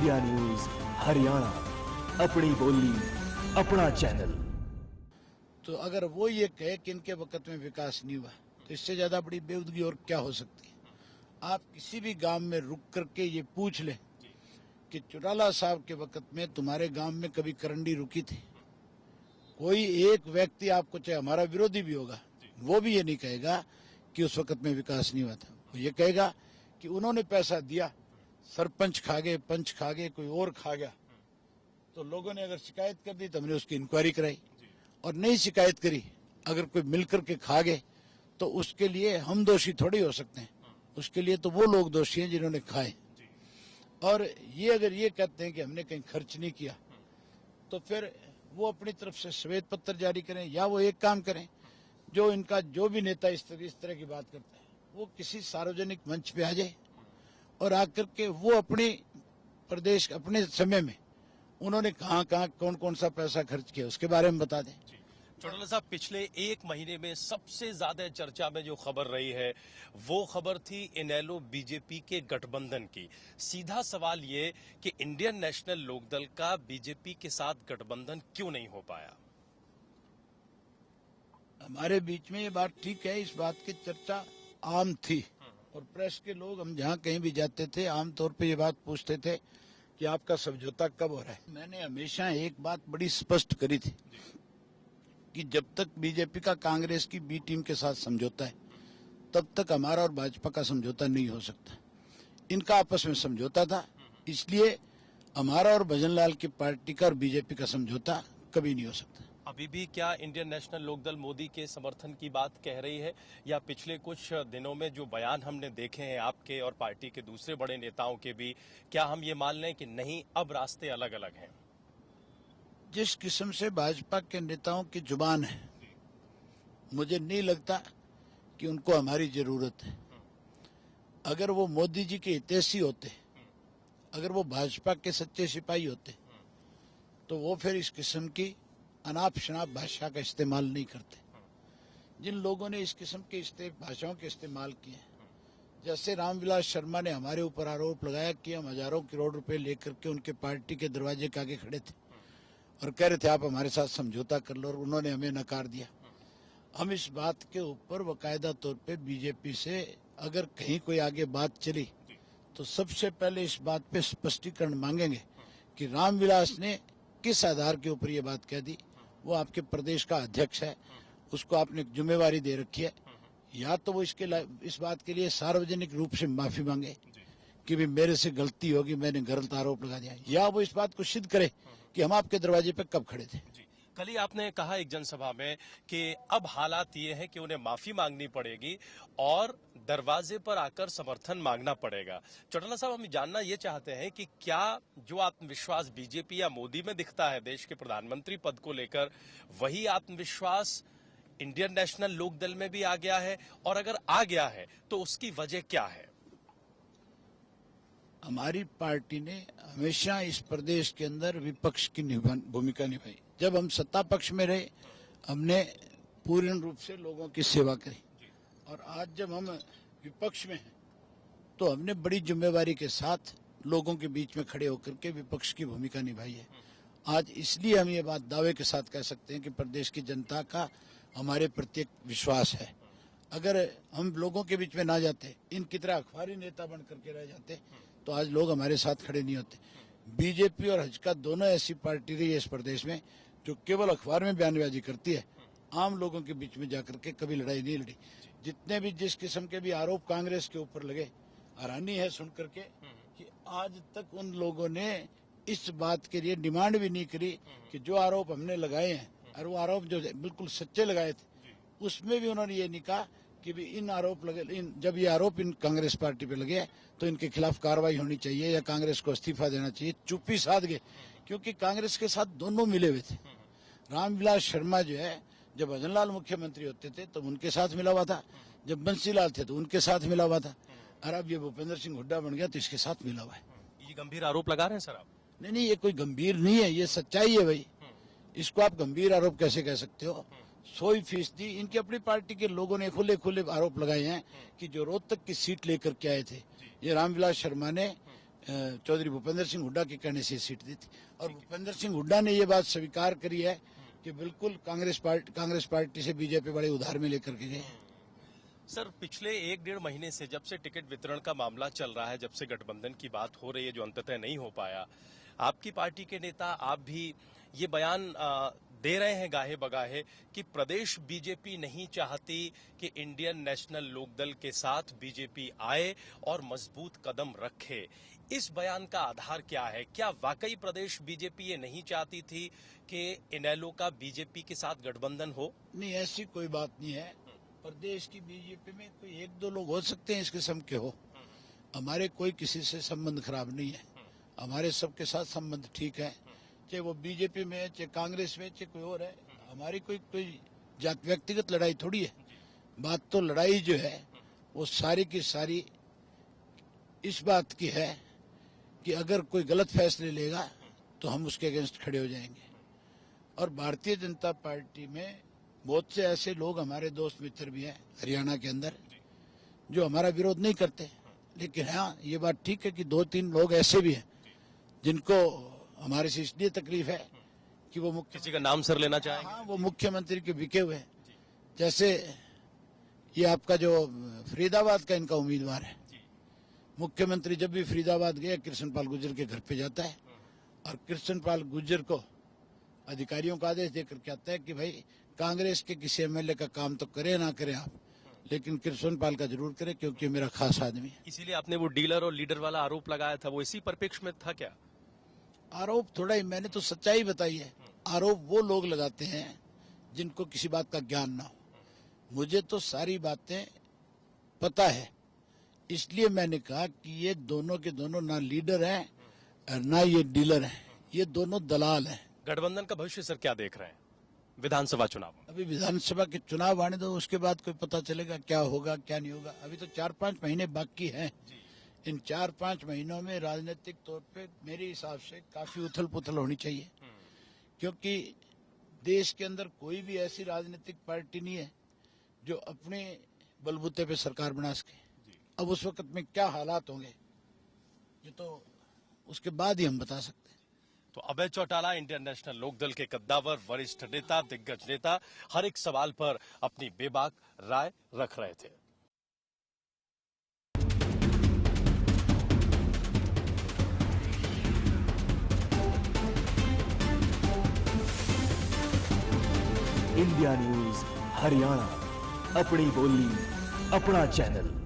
India news Haryana, अपनी बोली अपना चैनल। तो अगर वो ये कहे कि इनके वक्त में विकास नहीं हुआ तो इससे ज्यादा बड़ी बेवदगी और क्या हो सकती है। आप किसी भी गांव में रुक करके ये पूछ लें कि चौटाला साहब के वक्त में तुम्हारे गांव में कभी करंडी रुकी थी? कोई एक व्यक्ति आपको, चाहे हमारा विरोधी भी होगा, वो भी ये नहीं कहेगा कि उस वक्त में विकास नहीं हुआ था। वो ये कहेगा कि उन्होंने पैसा दिया, सरपंच खा गए, पंच खा गए, कोई और खा गया। तो लोगों ने अगर शिकायत कर दी तो हमने उसकी इंक्वायरी कराई, और नहीं शिकायत करी, अगर कोई मिलकर के खा गए तो उसके लिए हम दोषी थोड़ी हो सकते हैं। उसके लिए तो वो लोग दोषी हैं जिन्होंने खाए। और ये अगर ये कहते हैं कि हमने कहीं खर्च नहीं किया, तो फिर वो अपनी तरफ से श्वेत पत्र जारी करें, या वो एक काम करें, जो इनका जो भी नेता इस तरह की बात करता है वो किसी सार्वजनिक मंच पे आ जाए और आकर के वो अपने प्रदेश, अपने समय में उन्होंने कहाँ कहाँ कौन कौन सा पैसा खर्च किया उसके बारे में बता दें। चौटाला साहब, पिछले एक महीने में सबसे ज्यादा चर्चा में जो खबर रही है वो खबर थी इनेलो बीजेपी के गठबंधन की। सीधा सवाल ये कि इंडियन नेशनल लोकदल का बीजेपी के साथ गठबंधन क्यों नहीं हो पाया? हमारे बीच में ये बात ठीक है, इस बात की चर्चा आम थी और प्रेस के लोग, हम जहाँ कहीं भी जाते थे आमतौर पे ये बात पूछते थे कि आपका समझौता कब हो रहा है। मैंने हमेशा एक बात बड़ी स्पष्ट करी थी कि जब तक बीजेपी का कांग्रेस की बी टीम के साथ समझौता है तब तक हमारा और भाजपा का समझौता नहीं हो सकता। इनका आपस में समझौता था, इसलिए हमारा और भजनलाल की पार्टी का और बीजेपी का समझौता कभी नहीं हो सकता। अभी भी क्या इंडियन नेशनल लोकदल मोदी के समर्थन की बात कह रही है, या पिछले कुछ दिनों में जो बयान हमने देखे हैं आपके और पार्टी के दूसरे बड़े नेताओं के भी, क्या हम ये मान लें कि नहीं, अब रास्ते अलग अलग हैं? जिस किस्म से भाजपा के नेताओं की जुबान है, मुझे नहीं लगता कि उनको हमारी जरूरत है। अगर वो मोदी जी के हितैषी होते, अगर वो भाजपा के सच्चे सिपाही होते, तो वो फिर इस किस्म की अनाप शनाप भाषा का इस्तेमाल नहीं करते। जिन लोगों ने इस किस्म के भाषाओं के इस्तेमाल किए, जैसे रामविलास शर्मा ने हमारे ऊपर आरोप लगाया कि हम हजारों करोड़ रुपए लेकर के उनके पार्टी के दरवाजे के आगे खड़े थे और कह रहे थे आप हमारे साथ समझौता कर लो, और उन्होंने हमें नकार दिया। हम इस बात के ऊपर बाकायदा तौर पे बीजेपी से अगर कहीं कोई आगे बात चली तो सबसे पहले इस बात पे स्पष्टीकरण मांगेंगे कि रामविलास ने किस आधार के ऊपर ये बात कह दी। वो आपके प्रदेश का अध्यक्ष है, उसको आपने जिम्मेवारी दे रखी है, या तो वो इस बात के लिए सार्वजनिक रूप से माफी मांगे कि भी मेरे से गलती होगी, मैंने गलत आरोप लगा दिया, या वो इस बात को सिद्ध करे कि हम आपके दरवाजे पे कब खड़े थे। कल ही आपने कहा एक जनसभा में कि अब हालात ये है कि उन्हें माफी मांगनी पड़ेगी और दरवाजे पर आकर समर्थन मांगना पड़ेगा। चौटाला साहब, हम जानना ये चाहते हैं कि क्या जो आत्मविश्वास बीजेपी या मोदी में दिखता है देश के प्रधानमंत्री पद को लेकर, वही आत्मविश्वास इंडियन नेशनल लोकदल में भी आ गया है, और अगर आ गया है तो उसकी वजह क्या है? हमारी पार्टी ने हमेशा इस प्रदेश के अंदर विपक्ष की भूमिका निभाई। जब हम सत्ता पक्ष में रहे हमने पूर्ण रूप से लोगों की सेवा करी, और आज जब हम विपक्ष में हैं तो हमने बड़ी जिम्मेवारी के साथ लोगों के बीच में खड़े होकर के विपक्ष की भूमिका निभाई है। आज इसलिए हम ये बात दावे के साथ कह सकते हैं कि प्रदेश की जनता का हमारे प्रति विश्वास है। अगर हम लोगों के बीच में ना जाते, इनकी तरह अखबारी नेता बन करके रह जाते, तो आज लोग हमारे साथ खड़े नहीं होते। बीजेपी और हजका दोनों ऐसी पार्टी रही है इस प्रदेश में जो केवल अखबार में बयानबाजी करती है, आम लोगों के बीच में जाकर के कभी लड़ाई नहीं लड़ी। जितने भी जिस किस्म के भी आरोप कांग्रेस के ऊपर लगे, हैरानी है सुन करके कि आज तक उन लोगों ने इस बात के लिए डिमांड भी नहीं करी कि जो आरोप हमने लगाए हैं, और वो आरोप जो बिल्कुल सच्चे लगाए थे, उसमें भी उन्होंने ये नहीं कहा कि भी इन आरोप लगे, जब ये आरोप इन कांग्रेस पार्टी पे लगे तो इनके खिलाफ कार्रवाई होनी चाहिए या कांग्रेस को इस्तीफा देना चाहिए। चुप्पी साध गए, क्योंकि कांग्रेस के साथ दोनों मिले हुए थे। रामविलास शर्मा जो है, जब भजनलाल मुख्यमंत्री होते थे तो उनके साथ मिला हुआ था, जब बंसीलाल थे तो उनके साथ मिला हुआ था, और अब ये भूपेंद्र सिंह हुड्डा बन गया तो इसके साथ मिला हुआ है। ये गंभीर आरोप लगा रहे हैं सर आप? नहीं, ये कोई गंभीर नहीं है, ये सच्चाई है भाई। इसको आप गंभीर आरोप कैसे कह सकते हो? 100% इनकी अपनी पार्टी के लोगों ने खुले खुले आरोप लगाए हैं कि जो रोहतक की सीट लेकर के आए थे, ये रामविलास शर्मा ने चौधरी भूपेंद्र सिंह हुड्डा के कहने से सीट दी थी। और भूपेंद्र सिंह हुड्डा ने ये बात स्वीकार करी है कि बिल्कुल कांग्रेस पार्टी से बीजेपी बड़े उधार में लेकर के गए। सर, पिछले 1-1.5 महीने से जब से टिकट वितरण का मामला चल रहा है, जब से गठबंधन की बात हो रही है जो अंततः नहीं हो पाया, आपकी पार्टी के नेता आप भी ये बयान दे रहे हैं गाहे बगाहे कि प्रदेश बीजेपी नहीं चाहती कि इंडियन नेशनल लोकदल के साथ बीजेपी आए और मजबूत कदम रखे। इस बयान का आधार क्या है? क्या वाकई प्रदेश बीजेपी ये नहीं चाहती थी कि इनेलो का बीजेपी के साथ गठबंधन हो? नहीं, ऐसी कोई बात नहीं है। प्रदेश की बीजेपी में कोई 1-2 लोग हो सकते हैं इस किस्म के हो। हमारे कोई किसी से संबंध खराब नहीं है, हमारे सबके साथ संबंध ठीक है, चाहे वो बीजेपी में है, चाहे कांग्रेस में, चाहे कोई और है। हमारी कोई व्यक्तिगत लड़ाई थोड़ी है। बात तो लड़ाई जो है वो सारी की सारी इस बात की है कि अगर कोई गलत फैसले लेगा तो हम उसके अगेंस्ट खड़े हो जाएंगे। और भारतीय जनता पार्टी में बहुत से ऐसे लोग, हमारे दोस्त मित्र भी हैं हरियाणा के अंदर, जो हमारा विरोध नहीं करते। लेकिन हाँ, ये बात ठीक है कि 2-3 लोग ऐसे भी हैं जिनको हमारे से इसलिए तकलीफ है कि वो किसी का नाम सर लेना चाहेंगे? हाँ, वो मुख्यमंत्री के बिके हुए हैं। जैसे ये आपका जो फरीदाबाद का इनका उम्मीदवार है, मुख्यमंत्री जब भी फरीदाबाद गया कृष्णपाल गुर्जर के घर पे जाता है और कृष्णपाल गुर्जर को अधिकारियों का आदेश देकर कहता है कि भाई कांग्रेस के किसी एमएलए का काम तो करे ना करे आप, लेकिन कृष्णपाल का जरूर करें क्योंकि मेरा खास आदमी है। इसीलिए आपने वो डीलर और लीडर वाला आरोप लगाया था, वो इसी परिप्रेक्ष्य में था क्या? आरोप थोड़ा ही, मैंने तो सच्चाई बताई है। आरोप वो लोग लगाते हैं जिनको किसी बात का ज्ञान ना हो। मुझे तो सारी बातें पता है, इसलिए मैंने कहा कि ये दोनों के दोनों ना लीडर हैं और ना ये डीलर हैं, ये दोनों दलाल हैं। गठबंधन का भविष्य सर क्या देख रहे हैं विधानसभा चुनाव? अभी विधानसभा के चुनाव आने दो, उसके बाद कोई पता चलेगा क्या होगा क्या नहीं होगा। अभी तो 4-5 महीने बाकी हैं। इन 4-5 महीनों में राजनीतिक तौर पे मेरे हिसाब से काफी उथल पुथल होनी चाहिए, क्योंकि देश के अंदर कोई भी ऐसी राजनीतिक पार्टी नहीं है जो अपने बलबूते पे सरकार बना सके। अब उस वक्त में क्या हालात होंगे ये तो उसके बाद ही हम बता सकते हैं। तो अभय चौटाला इंडियन नेशनल लोकदल के कद्दावर वरिष्ठ नेता, दिग्गज नेता, हर एक सवाल पर अपनी बेबाक राय रख रहे थे। इंडिया न्यूज हरियाणा, अपनी बोली अपना चैनल।